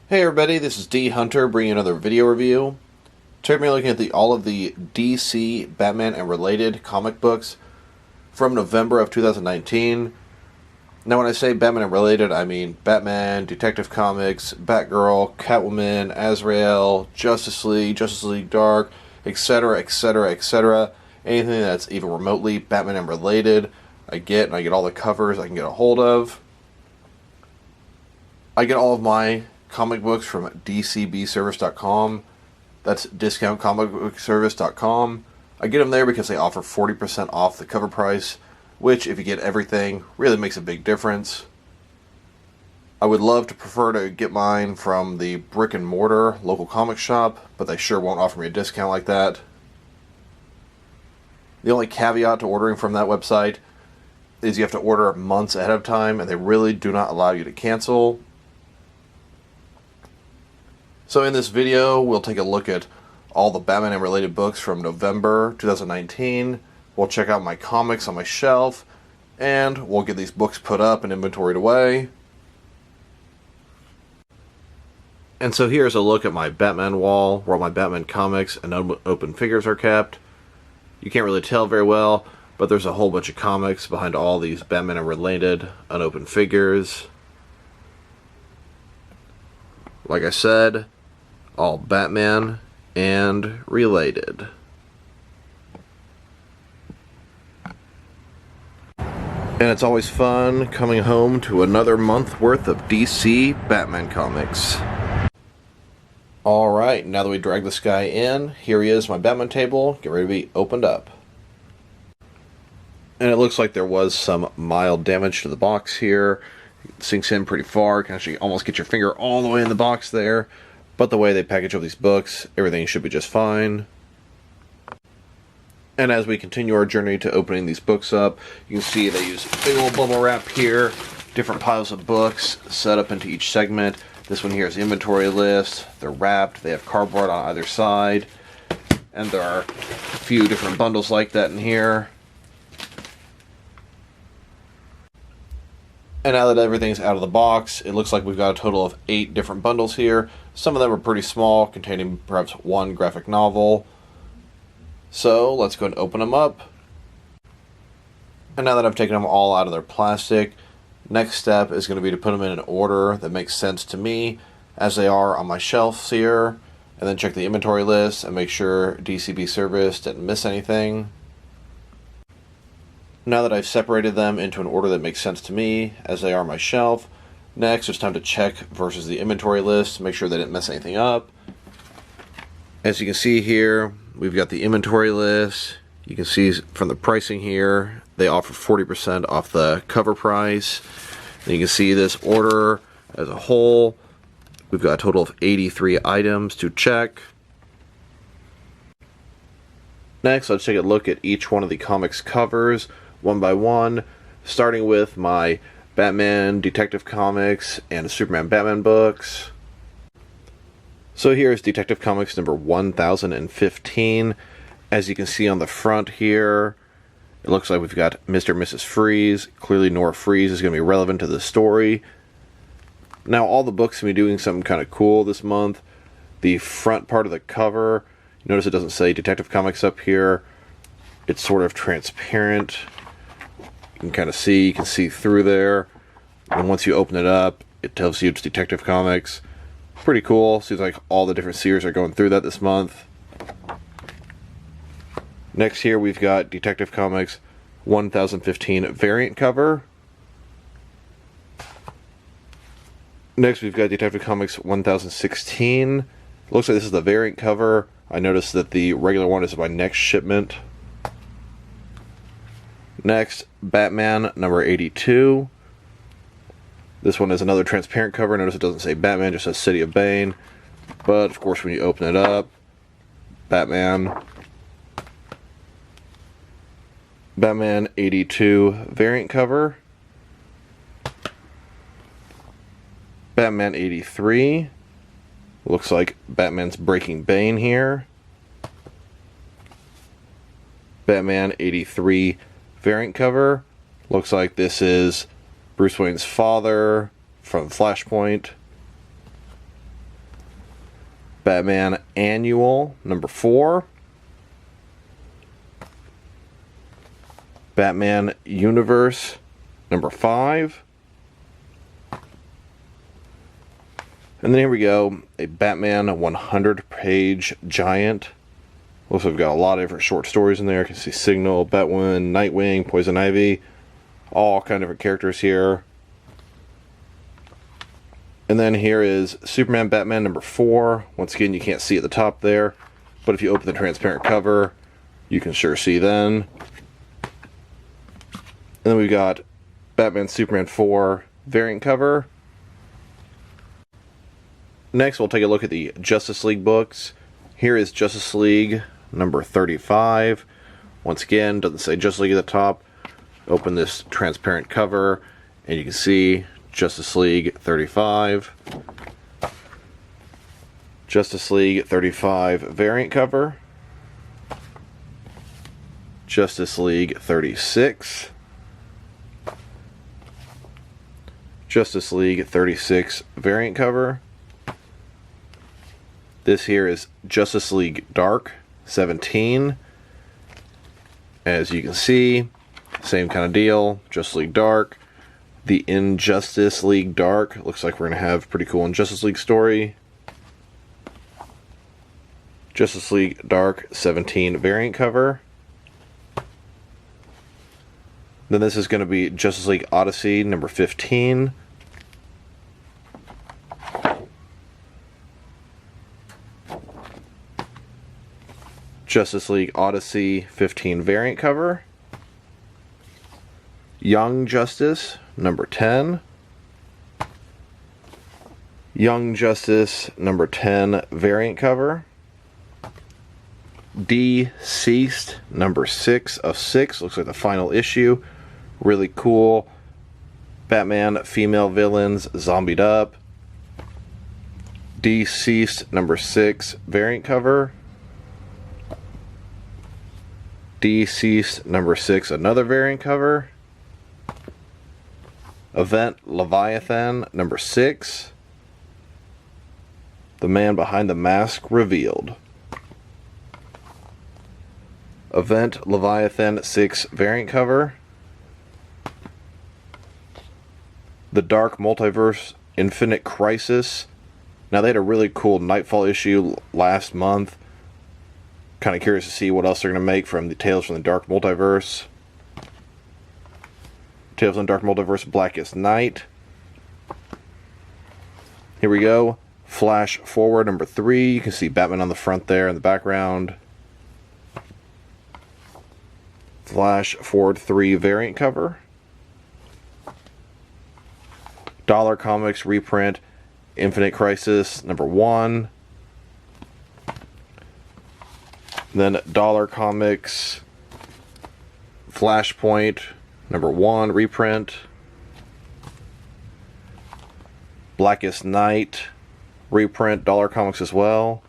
Hey everybody, this is D Hunter bringing another video review. Today we're looking at all of the DC, Batman, and related comic books from November of 2019. Now when I say Batman and related, I mean Batman, Detective Comics, Batgirl, Catwoman, Azrael, Justice League Dark, etc., etc., etc. Anything that's even remotely Batman and related, I get all the covers I can get a hold of. I get all of my comic books from DCBService.com. That's discountcomicbookservice.com. I get them there because they offer 40% off the cover price, which, if you get everything, really makes a big difference. I would love to prefer to get mine from the brick and mortar local comic shop, but they sure won't offer me a discount like that. The only caveat to ordering from that website is you have to order months ahead of time, and they really do not allow you to cancel. So in this video, we'll take a look at all the Batman and related books from November 2019. We'll check out my comics on my shelf, and we'll get these books put up and inventoried away. And so here's a look at my Batman wall, where all my Batman comics and open figures are kept. You can't really tell very well, but there's a whole bunch of comics behind all these Batman and related unopened figures. Like I said, all Batman and related. And it's always fun coming home to another month worth of DC Batman comics. Alright, now that we drag this guy in, here he is, my Batman table, get ready to be opened up. And it looks like there was some mild damage to the box here. It sinks in pretty far, you can actually almost get your finger all the way in the box there. But the way they package up these books, everything should be just fine. And as we continue our journey to opening these books up, you can see they use big old bubble wrap here, different piles of books set up into each segment. This one here is the inventory list. They're wrapped, they have cardboard on either side, and there are a few different bundles like that in here. And now that everything's out of the box, it looks like we've got a total of 8 different bundles here. Some of them are pretty small, containing perhaps one graphic novel. So let's go and open them up. And now that I've taken them all out of their plastic, next step is going to be to put them in an order that makes sense to me, as they are on my shelves here, and then check the inventory list and make sure DCB Service didn't miss anything. Now that I've separated them into an order that makes sense to me, as they are on my shelf, next it's time to check versus the inventory list to make sure they didn't mess anything up. As you can see here, we've got the inventory list. You can see from the pricing here, they offer 40% off the cover price. And you can see this order as a whole. We've got a total of 83 items to check. Next, let's take a look at each one of the comics covers, one by one, starting with my Batman, Detective Comics, and Superman Batman books. So here's Detective Comics number 1015. As you can see on the front here, it looks like we've got Mr. and Mrs. Freeze. Clearly Nora Freeze is going to be relevant to the story. Now all the books will be doing something kind of cool this month. The front part of the cover, notice it doesn't say Detective Comics up here. It's sort of transparent. You can see through there. And once you open it up, it tells you it's Detective Comics. Pretty cool. Seems like all the different series are going through that this month. Next here we've got Detective Comics 1015 variant cover. Next we've got Detective Comics 1016. Looks like this is the variant cover. I noticed that the regular one is my next shipment. Next, Batman number 82. This one is another transparent cover. Notice it doesn't say Batman, just says City of Bane. But of course when you open it up, Batman 82 variant cover. Batman 83. Looks like Batman's breaking Bane here. Batman 83 variant cover. Looks like this is Bruce Wayne's father from Flashpoint. Batman Annual number 4. Batman Universe number 5. And then here we go, a Batman 100-page giant. Looks like we've got a lot of different short stories in there. You can see Signal, Batwoman, Nightwing, Poison Ivy, all kind of different characters here. And then here is Superman Batman number 4. Once again, you can't see at the top there, but if you open the transparent cover, you can sure see then. And then we've got Batman Superman 4 variant cover. Next, we'll take a look at the Justice League books. Here is Justice League number 35. Once again, doesn't say Justice League at the top. Open this transparent cover, and you can see Justice League 35. Justice League 35 variant cover. Justice League 36. Justice League 36 variant cover. This here is Justice League Dark 17. As you can see, same kind of deal. Justice League Dark. The Injustice League Dark. Looks like we're going to have a pretty cool Injustice League story. Justice League Dark 17 variant cover. Then this is going to be Justice League Odyssey number 15. Justice League Odyssey 15 variant cover. Young Justice number 10. Young Justice number 10 variant cover. DCeased number 6 of 6. Looks like the final issue. Really cool. Batman female villains zombied up. DCeased number 6 variant cover. DCeased number 6 another variant cover. Event Leviathan number 6. The man behind the mask revealed. Event Leviathan 6 variant cover. The Dark Multiverse Infinite Crisis. Now, they had a really cool Nightfall issue last month. Kind of curious to see what else they're going to make from the Tales from the Dark Multiverse. Tales from the Dark Multiverse Blackest Night. Here we go. Flash Forward number 3. You can see Batman on the front there in the background. Flash Forward 3 variant cover. Dollar Comics reprint Infinite Crisis number 1. Then Dollar Comics Flashpoint number 1 reprint. Blackest Night reprint, Dollar Comics as well.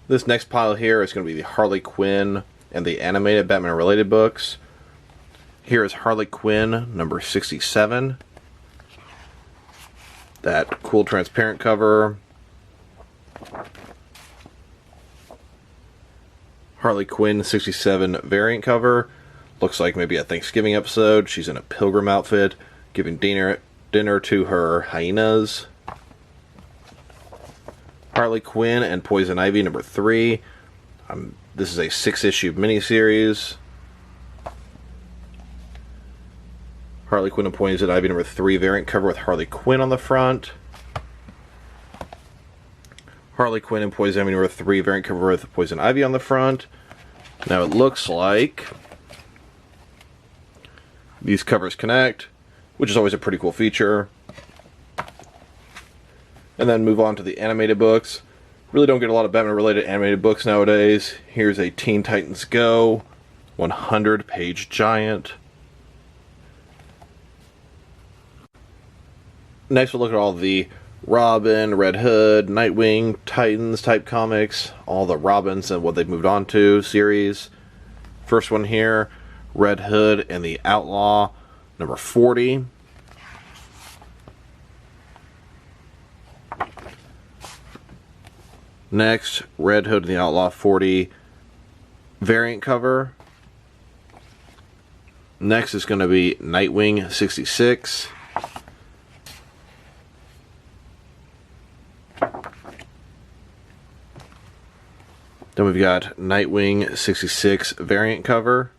This next pile here is going to be the Harley Quinn and the animated Batman related books. Here is Harley Quinn number 67. That cool transparent cover. Harley Quinn 67 variant cover. Looks like maybe a Thanksgiving episode. She's in a pilgrim outfit, giving dinner to her hyenas. Harley Quinn and Poison Ivy number 3. This is a 6-issue miniseries. Harley Quinn and Poison Ivy number 3 variant cover with Harley Quinn on the front. Harley Quinn and Poison Ivy number 3 variant cover with Poison Ivy on the front. Now it looks like these covers connect, which is always a pretty cool feature. And then move on to the animated books. Really don't get a lot of Batman related animated books nowadays. Here's a Teen Titans Go 100-page giant. Next we'll look at all the Robin, Red Hood, Nightwing, Titans type comics, all the Robins and what they've moved on to series. First one here, Red Hood and the Outlaw, number 40. Next, Red Hood and the Outlaw 40 variant cover. Next is going to be Nightwing 66. Then we've got Nightwing 66 variant cover.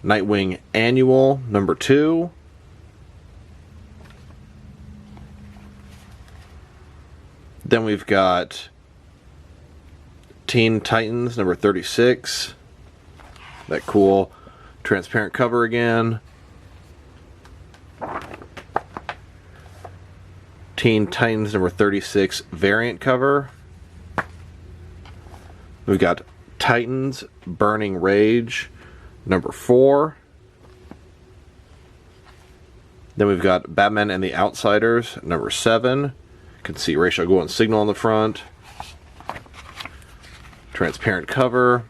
Nightwing Annual number 2. Then we've got Teen Titans number 36. That cool transparent cover again. Teen Titans number 36 variant cover. We've got Titans Burning Rage number 4. Then we've got Batman and the Outsiders number 7. You can see Ra's al Ghul and Signal on the front. Transparent cover.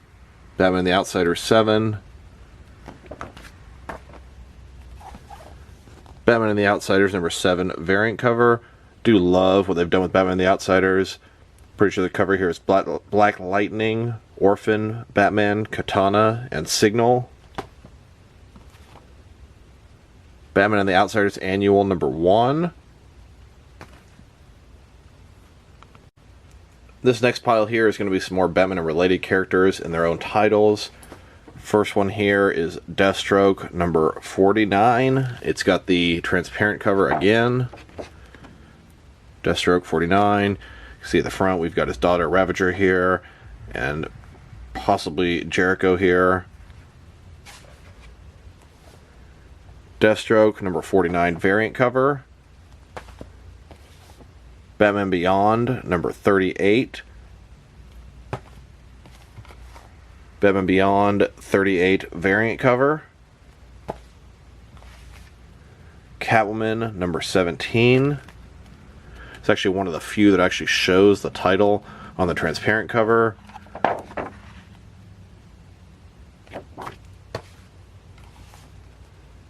Batman and the Outsiders 7. Batman and the Outsiders number 7 variant cover. Do love what they've done with Batman and the Outsiders. Pretty sure the cover here is Black Lightning, Orphan, Batman, Katana, and Signal. Batman and the Outsiders Annual number 1. This next pile here is going to be some more Batman and related characters in their own titles. First one here is Deathstroke number 49. It's got the transparent cover again. Deathstroke 49. You can see at the front we've got his daughter Ravager here, and possibly Jericho here. Deathstroke number 49 variant cover. Batman Beyond number 38. Batman Beyond 38 variant cover. Catwoman number 17. It's actually one of the few that actually shows the title on the transparent cover.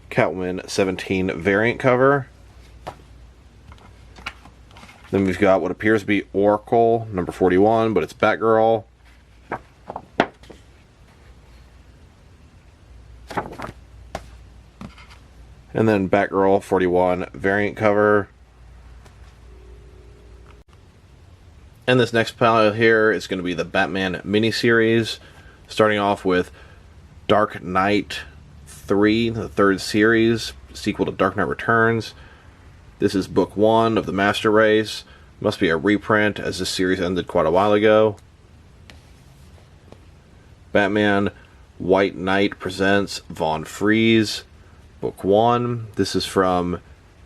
Catwoman 17 variant cover. Then we've got what appears to be Oracle number 41, but it's Batgirl. And then Batgirl 41 variant cover. And this next pile here is going to be the Batman miniseries, starting off with Dark Knight 3, the third series, sequel to Dark Knight Returns. This is book 1 of the Master Race. Must be a reprint, as this series ended quite a while ago. Batman White Knight presents Von Freeze, book 1. This is from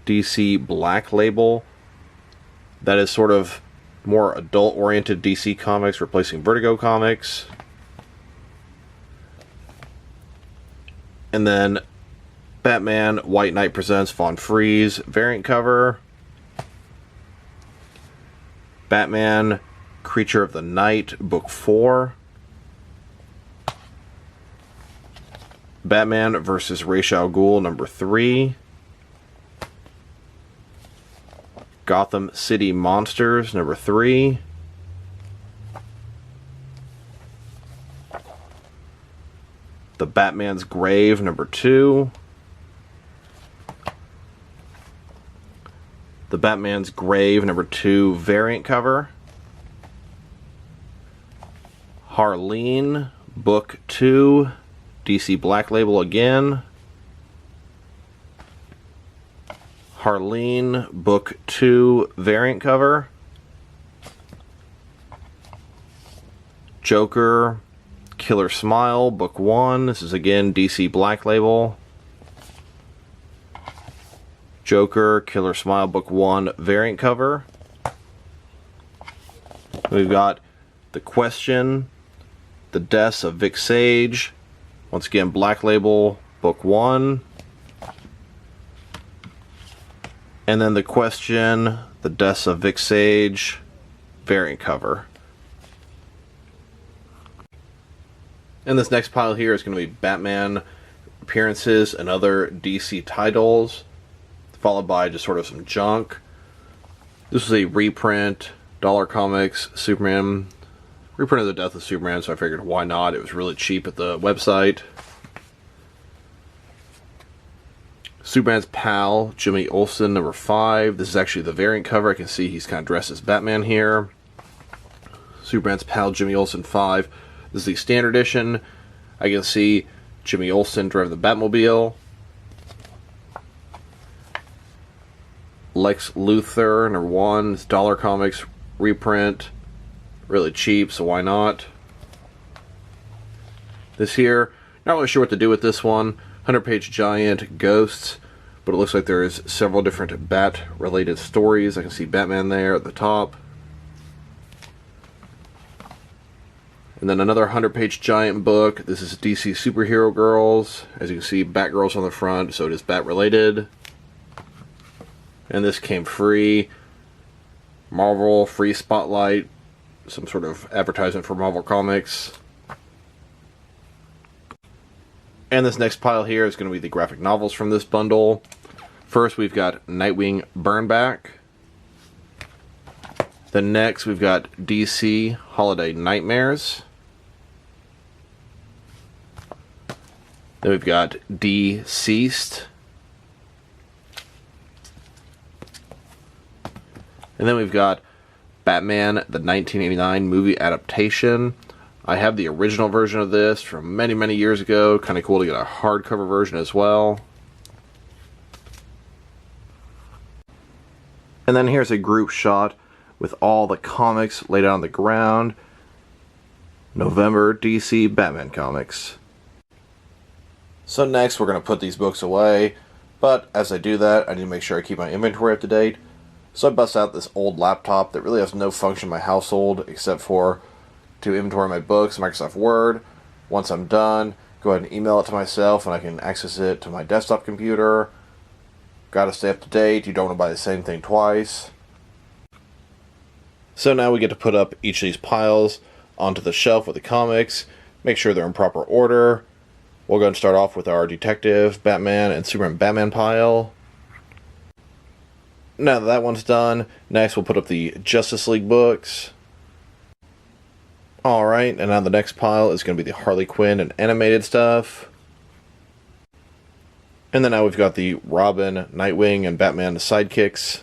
DC Black Label. That is sort of more adult-oriented DC Comics, replacing Vertigo Comics. And then Batman White Knight presents Von Freeze variant cover. Batman Creature of the Night book 4. Batman vs. Ra's al Ghul number 3. Gotham City Monsters number 3. The Batman's Grave number 2. The Batman's Grave number 2 variant cover. Harley book 2, DC Black Label again. Harley book 2 variant cover. Joker Killer Smile book 1. This is again DC Black Label. Joker Killer Smile book 1 variant cover. We've got The Question, The Deaths of Vic Sage. Once again, Black Label book 1. And then The Question, The Deaths of Vic Sage variant cover. And this next pile here is going to be Batman appearances and other DC titles, followed by just sort of some junk. This was a reprint, Dollar Comics, Superman. Reprint of the Death of Superman, so I figured why not? It was really cheap at the website. Superman's pal, Jimmy Olsen, number 5. This is actually the variant cover. I can see he's kind of dressed as Batman here. Superman's pal, Jimmy Olsen 5. This is the standard edition. I can see Jimmy Olsen driving the Batmobile. Lex Luthor, number 1. It's Dollar Comics reprint. Really cheap, so why not? This here, not really sure what to do with this one. 100-page giant Ghosts, but it looks like there is several different Bat-related stories. I can see Batman there at the top. And then another 100-page giant book. This is DC Superhero Girls. As you can see, Batgirl's on the front, so it is Bat-related. And this came free. Marvel, free spotlight. Some sort of advertisement for Marvel Comics. And this next pile here is going to be the graphic novels from this bundle. First, we've got Nightwing Burnback. Then next, we've got DC Holiday Nightmares. Then we've got DCeased. And then we've got Batman, the 1989 movie adaptation. I have the original version of this from many, many years ago. Kind of cool to get a hardcover version as well. And then here's a group shot with all the comics laid out on the ground. November DC Batman comics. So next we're going to put these books away. But as I do that, I need to make sure I keep my inventory up to date. So I bust out this old laptop that really has no function in my household except for to inventory my books, Microsoft Word. Once I'm done, go ahead and email it to myself and I can access it to my desktop computer. Gotta stay up to date, you don't want to buy the same thing twice. So now we get to put up each of these piles onto the shelf with the comics, make sure they're in proper order. We'll go and start off with our Detective, Batman, and Superman Batman pile. Now that one's done, next we'll put up the Justice League books. Alright, and now the next pile is going to be the Harley Quinn and animated stuff. And then now we've got the Robin, Nightwing, and Batman sidekicks.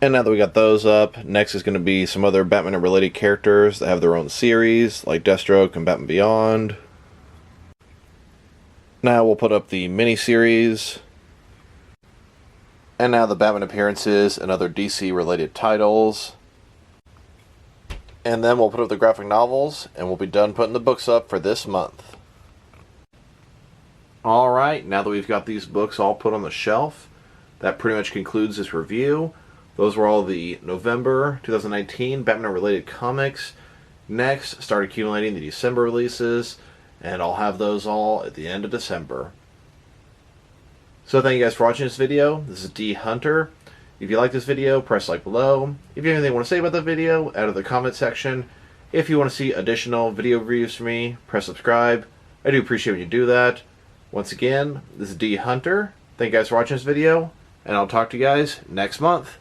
And now that we got those up, next is going to be some other Batman-related characters that have their own series, like Deathstroke and Batman Beyond. Now we'll put up the miniseries. And now the Batman appearances and other DC-related titles. And then we'll put up the graphic novels, and we'll be done putting the books up for this month. Alright, now that we've got these books all put on the shelf, that pretty much concludes this review. Those were all the November 2019 Batman-related comics. Next, start accumulating the December releases, and I'll have those all at the end of December. So thank you guys for watching this video. This is D Hunter. If you like this video, press like below. If you have anything you want to say about the video, add it in the comment section. If you want to see additional video reviews from me, press subscribe. I do appreciate when you do that. Once again, this is D Hunter. Thank you guys for watching this video, and I'll talk to you guys next month.